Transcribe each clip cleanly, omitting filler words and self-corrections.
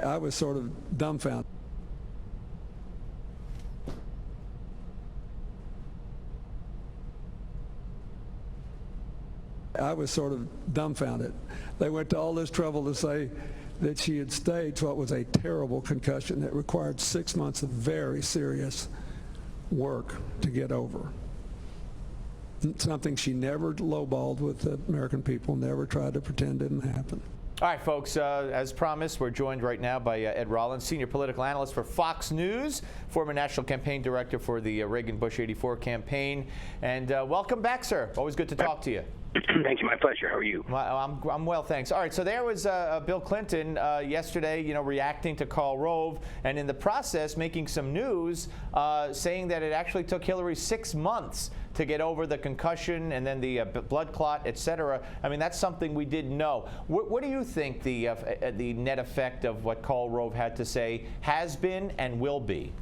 I was sort of dumbfounded. They went to all this trouble to say that she had staged what was a terrible concussion that required 6 months of very serious work to get over. Something she never lowballed with the American people, never tried to pretend didn't happen. All right, folks, as promised, we're joined right now by Ed Rollins, senior political analyst for Fox News, former national campaign director for the Reagan-Bush 84 campaign. And welcome back, sir. Always good to talk to you. Thank you. My pleasure. How are you? I'm well, thanks. All right, so there was Bill Clinton yesterday, reacting to Karl Rove, and in the process making some news, saying that it actually took Hillary 6 months to get over the concussion and then the blood clot, et cetera. I mean, that's something we didn't know. What do you think the net effect of what Karl Rove had to say has been and will be?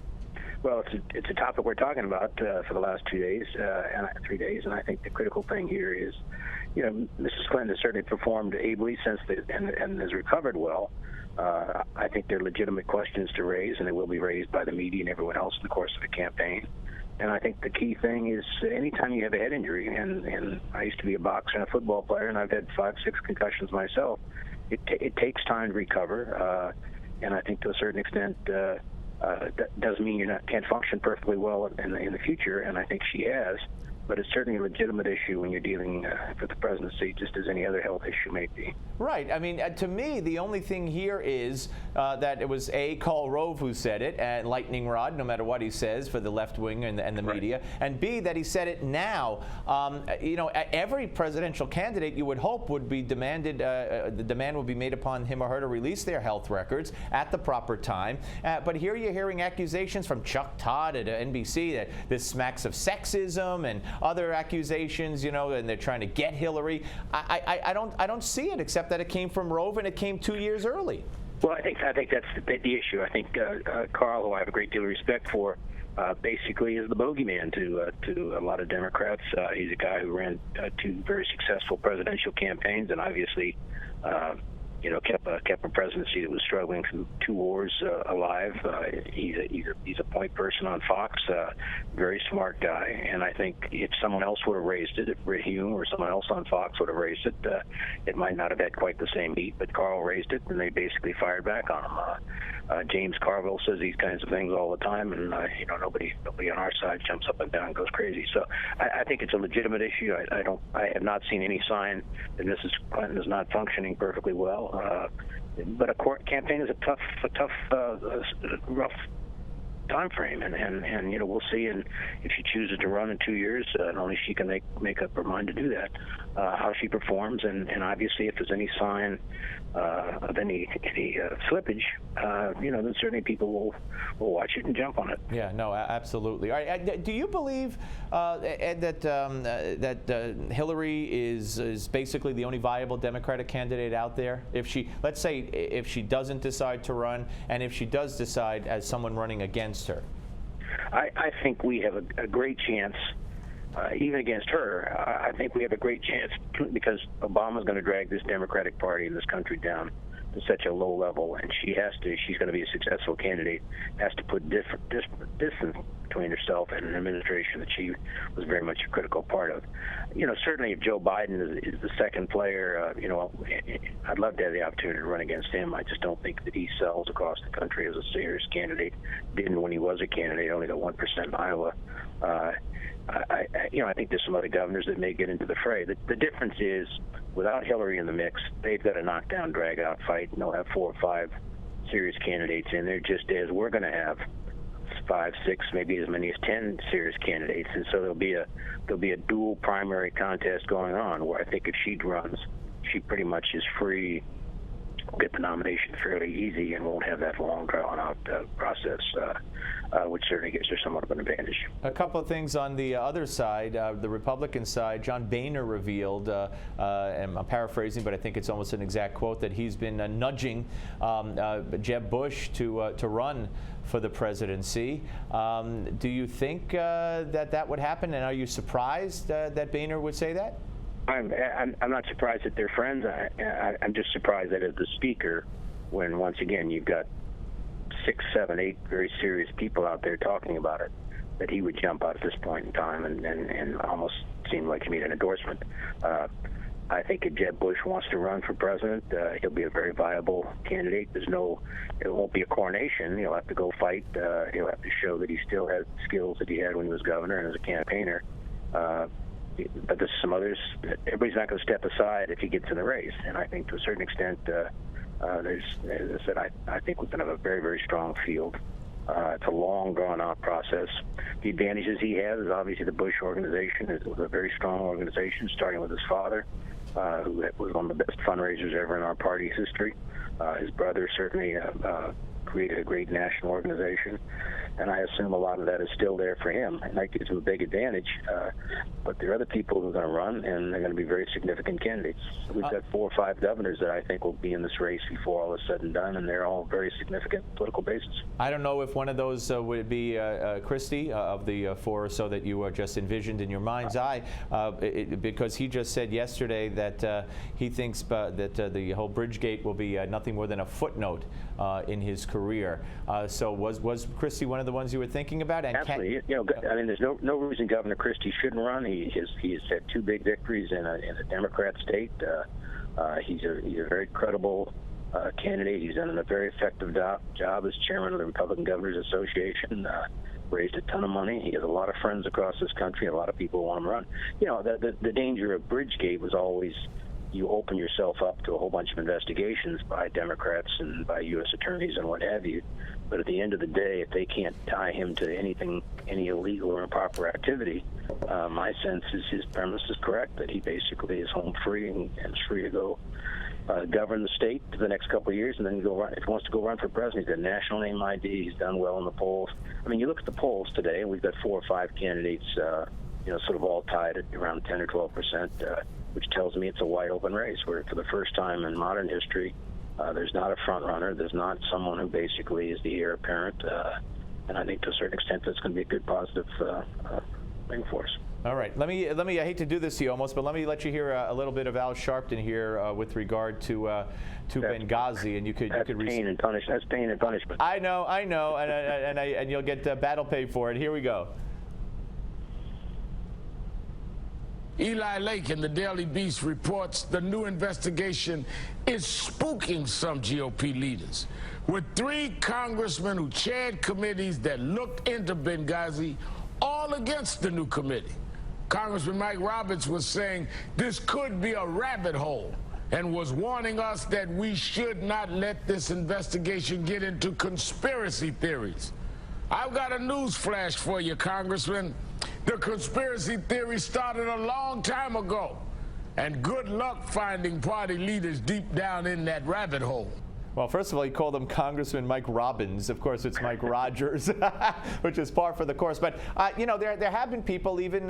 Well, it's a topic we're talking about for the last 2 days, and 3 days, and I think the critical thing here is, Mrs. Clinton has certainly performed ably and has recovered well. I think there are legitimate questions to raise, and they will be raised by the media and everyone else in the course of the campaign. And I think the key thing is anytime you have a head injury, and I used to be a boxer and a football player, and I've had 5, 6 concussions myself, it takes time to recover, and I think to a certain extent, that doesn't mean you can't function perfectly well in the future, and I think she has. But it's certainly a legitimate issue when you're dealing with the presidency, just as any other health issue may be. Right. I mean, to me, the only thing here is that it was A, Karl Rove who said it, and lightning rod, no matter what he says, for the left wing and the Right. media, and B, that he said it now. Every presidential candidate, you would hope, would be demanded, the demand would be made upon him or her to release their health records at the proper time. But here you're hearing accusations from Chuck Todd at NBC that this smacks of sexism and other accusations, and they're trying to get Hillary. I don't see it, except that it came from Rove and it came 2 years early. Well, I think that's the issue. I think Karl, who I have a great deal of respect for, basically is the bogeyman to a lot of Democrats. He's a guy who ran 2 very successful presidential campaigns, and obviously, kept a presidency that was struggling through 2 wars alive. He's a point person on Fox, very smart guy, and I think if someone else would have raised it, if Hume or someone else on Fox would have raised it, it might not have had quite the same heat. But Karl raised it, and they basically fired back on him. James Carville says these kinds of things all the time, and nobody on our side jumps up and down and goes crazy. So I think it's a legitimate issue. I have not seen any sign that Mrs. Clinton is not functioning perfectly well. But a court campaign is a tough, rough time frame, and we'll see. And if she chooses to run in 2 years, not only she can make up her mind to do that, how she performs, and obviously if there's any sign of any slippage, then certainly people will watch it and jump on it. Yeah, no, absolutely. All right, do you believe, Ed, that Hillary is basically the only viable Democratic candidate out there? Let's say if she doesn't decide to run, and if she does decide as someone running against her? I think we have a great chance, even against her. I think we have a great chance because Obama's going to drag this Democratic Party in this country down to such a low level, and she's going to be a successful candidate, has to put distance between herself and an administration that she was very much a critical part of. Certainly if Joe Biden is the second player, I'd love to have the opportunity to run against him. I just don't think that he sells across the country as a serious candidate. Didn't when he was a candidate, only got 1% in Iowa. I think there's some other governors that may get into the fray. The difference is, without Hillary in the mix, they've got a knockdown, drag-out fight, and they'll have 4 or 5 serious candidates in there, just as we're going to have 5, 6, maybe as many as 10 serious candidates. And so there'll be a dual primary contest going on, where I think if she runs, she pretty much is free, get the nomination fairly easy, and won't have that long, drawn-out process, which certainly gives her somewhat of an advantage. A couple of things on the other side, the Republican side. John Boehner revealed, and I'm paraphrasing, but I think it's almost an exact quote, that he's been nudging Jeb Bush to run for the presidency. Do you think that would happen, and are you surprised that Boehner would say that? I'm not surprised that they're friends. I'm just surprised that as the speaker, when once again you've got 6, 7, 8 very serious people out there talking about it, that he would jump out at this point in time and almost seem like he made an endorsement. I think if Jeb Bush wants to run for president, he'll be a very viable candidate. It won't be a coronation. He'll have to go fight. He'll have to show that he still has skills that he had when he was governor and as a campaigner. But there's some others. Everybody's not going to step aside if he gets in the race. And I think to a certain extent, there's, as I said, I think we're going to have a very, very strong field. It's a long, drawn-out process. The advantages he has is obviously the Bush organization. It was a very strong organization, starting with his father, who was one of the best fundraisers ever in our party's history. His brother certainly created a great national organization, and I assume a lot of that is still there for him, and that gives him a big advantage. But there are other people who are going to run, and they're going to be very significant candidates. We've got 4 or 5 governors that I think will be in this race before all is said and done, and they're all very significant political bases. I don't know if one of those would be Christie of the 4 or so that you just envisioned in your mind's eye, because he just said yesterday that he thinks that the whole Bridgegate will be nothing more than a footnote in his career. So was Christie one of the ones you were thinking about? And absolutely. I mean, there's no reason Governor Christie shouldn't run. He has had 2 big victories in a Democrat state. He's a very credible candidate. He's done a very effective job as chairman of the Republican Governors Association. Raised a ton of money. He has a lot of friends across this country. A lot of people want him to run. The danger of Bridgegate was always you open yourself up to a whole bunch of investigations by Democrats and by U.S. attorneys and what have you. But at the end of the day, if they can't tie him to any illegal or improper activity, my sense is his premise is correct, that he basically is home free and is free to go govern the state for the next couple of years, and then go run. If he wants to go run for president, he's got national name ID. He's done well in the polls. I mean, you look at the polls today, and we've got 4 or 5 candidates, sort of all tied at around 10 or 12%, which tells me it's a wide open race. Where for the first time in modern history, there's not a front runner. There's not someone who basically is the heir apparent, and I think to a certain extent that's going to be a good positive thing for us. All right, let me. I hate to do this to you almost, but let me let you hear a little bit of Al Sharpton here with regard to Benghazi, and you could. That's pain and punishment. That's pain and punishment. I know, and you'll get battle pay for it. Here we go. Eli Lake in the Daily Beast reports the new investigation is spooking some GOP leaders, with 3 congressmen who chaired committees that looked into Benghazi all against the new committee. Congressman Mike Roberts was saying this could be a rabbit hole and was warning us that we should not let this investigation get into conspiracy theories. I've got a news flash for you, Congressman. The conspiracy theory started a long time ago, and good luck finding party leaders deep down in that rabbit hole. Well, first of all, you called him Congressman Mike Robbins. Of course, it's Mike Rogers, which is par for the course. But there have been people, even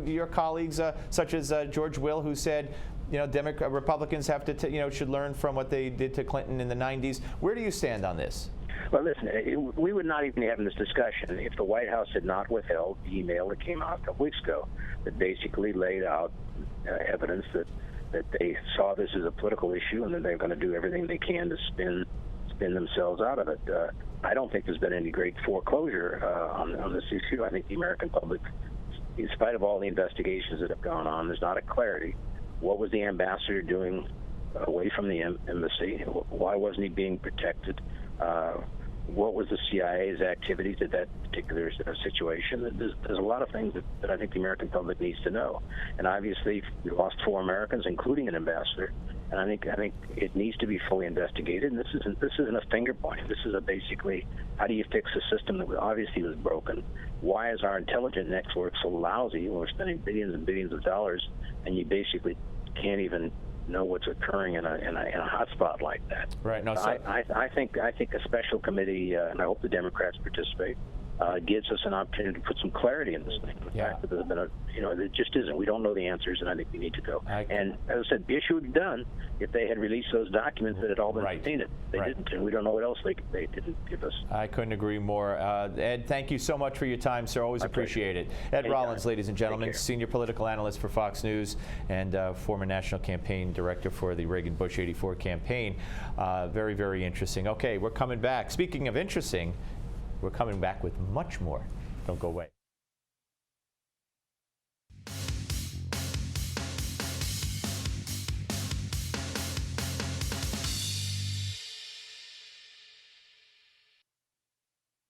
your colleagues, such as George Will, who said, Republicans have to, should learn from what they did to Clinton in the 90s. Where do you stand on this? Well, listen, we would not even be having this discussion if the White House had not withheld the email that came out a couple weeks ago that basically laid out evidence that they saw this as a political issue and that they're going to do everything they can to spin themselves out of it. I don't think there's been any great foreclosure on this issue. I think the American public, in spite of all the investigations that have gone on, there's not a clarity. What was the ambassador doing away from the embassy? Why wasn't he being protected? What was the CIA's activities at that particular situation? There's a lot of things that I think the American public needs to know. And obviously, we lost 4 Americans, including an ambassador. And I think it needs to be fully investigated. And this isn't a finger pointing. This is basically how do you fix a system that obviously was broken? Why is our intelligence network so lousy when we're spending billions and billions of dollars and you basically can't even know what's occurring in a hot spot like that? Right. No, I think a special committee, and I hope the Democrats participate, gives us an opportunity to put some clarity in this thing. The fact that there's been it just isn't. We don't know the answers, and I think we need to go. And as I said, the issue would be done if they had released those documents that had all been subpoenaed. They didn't, and we don't know what else they didn't give us. I couldn't agree more. Ed, thank you so much for your time, sir. Always appreciate it. Ed Rollins, ladies and gentlemen, senior political analyst for Fox News and former national campaign director for the Reagan-Bush '84 campaign. Very, very interesting. Okay, we're coming back. Speaking of interesting, we're coming back with much more. Don't go away.